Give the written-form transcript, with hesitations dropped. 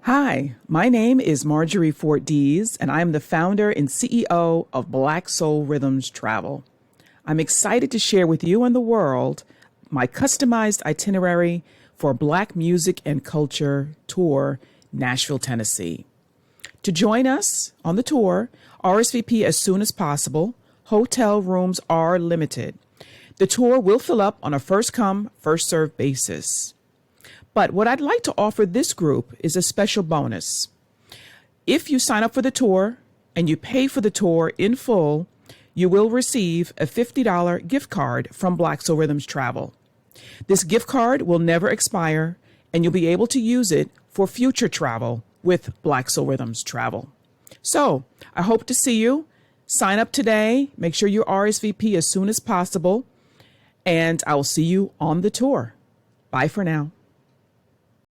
Hi, my name is Marjorie Fort Dees, and I am the founder and CEO of Black Soul Rhythms Travel. I'm excited to share with you and the world my customized itinerary for Black Music and Culture Tour, Nashville, Tennessee. To join us on the tour, RSVP as soon as possible. Hotel rooms are limited. The tour will fill up on a first-come, first-served basis. But what I'd like to offer this group is a special bonus. If you sign up for the tour and you pay for the tour in full, you will receive a $50 gift card from Black Soul Rhythms Travel. This gift card will never expire, and you'll be able to use it for future travel with Black Soul Rhythms Travel. So I hope to see you. Sign up today. Make sure you RSVP as soon as possible, and I will see you on the tour. Bye for now.